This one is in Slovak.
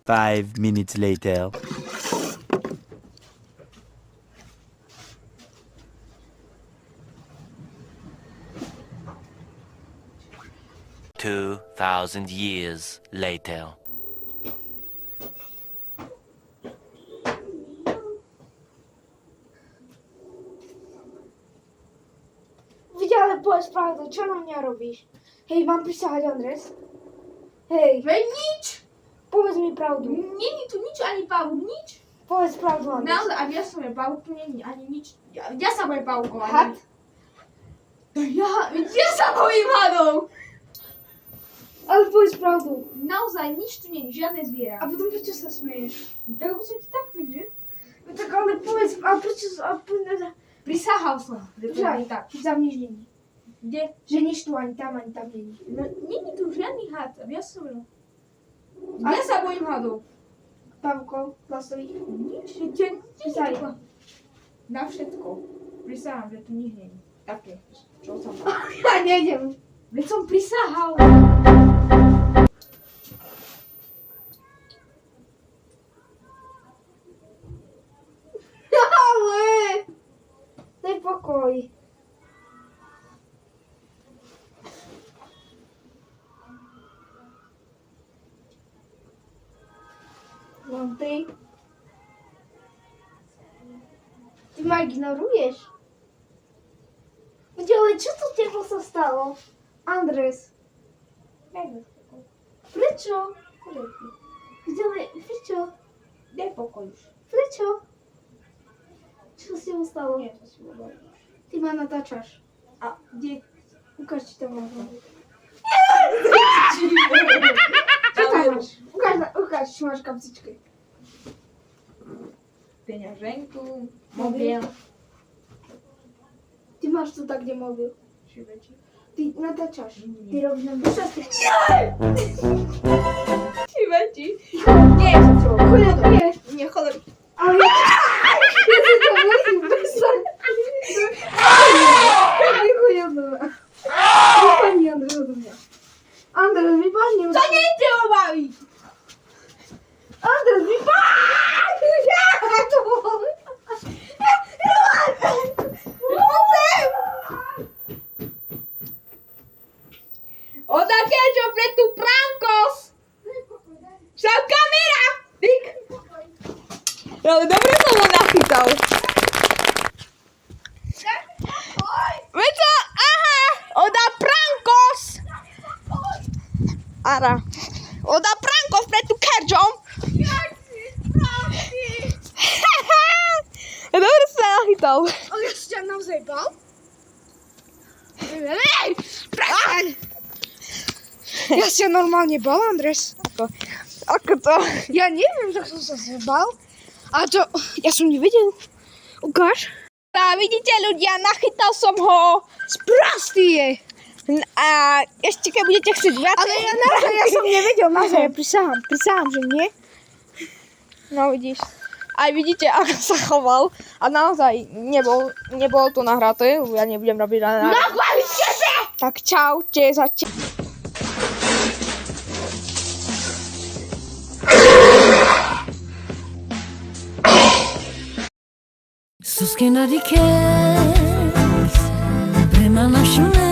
5 minutes later. Two thousand years later. Ale powiedz prawdę, čo na mňa robíš? Hej, mám prisahať, Andres? Hej, Veď nič! povedz mi pravdu. Není tu nič, ani pavúk, nič. Povedz pravdu, Andres. Naozaj, ak ja som je pavúk, tu není ani nič. Ja sa bojím pavúkov. Had? Ja sa bojím hadov. Ale povedz pravdu. Naozaj, nič tu není, žiadne zviera. A potom prečo sa smeješ? Tak už som ti takto, že? No tak ale povedz, a prečo sa... Prisahal som, že to Žaj, je tak. že tam nič není. Kde? Že nič tu ani tam není. No, není tu žiadny had, ja som... Ja sa bojím hadov. Pavkov, plastových. Nič, Prisahaj. Na všetko. Prisahám, že tu nič není. Také, čo som... Ja nejdem. Veď som prisahal. Ale! Daj pokoj. Mám ty. Ty ma ignoruješ. Ale čo to tebo sa stalo? Andres. Prečo? Ale prečo? Daj pokoj už. Prečo? Čo sa s tebou stalo? Nie, to si uvedomíš. Ty ma natáčaš. A kde? Ukáž, či to mám. Čo Čo tam máš? Ukáž, či máš kapsičky. Peňaženku, mobil. Ty máš tu tak, kde mobil. Šibečí. Ty natáčaš. Nie. Ty robíš nám počasť. Šibečí. Nie, čo? Chuľa, nie. Nie, choler. Ale ja si to musím prestať. Vychuj od mňa. Vypadni, Andrej, od mňa. Andrej, vypadni. To nie te obaví. Andrej, vypadni. Ja to boli. Oda keďo pre tu prankos. Sa kamera. Tik. Ale dobre som ho nachytal. Veď to, aha. Oda prankos. Ara. Oda prankos pre tu keďom. Dobre som sa nachytal. Ale ja si ťa naozaj bal? Ja si ťa normálne bal, Andres. Ako to? Ja neviem, že som sa zbal. A to, ja som nevedel. Ukáž. A vidíte ľudia, nachytal som ho. Sprostý je. A ešte keď budete chcieť viac. Ale ja naozaj, ja som nevedel, naozaj, ja prisahám, že nie. No vidíš. Aj vidíte, ako sa choval. A naozaj nebolo to nahraté. Ja nebudem robiť na... Tak čaute zatiaľ. Sto schiena di che prima lascio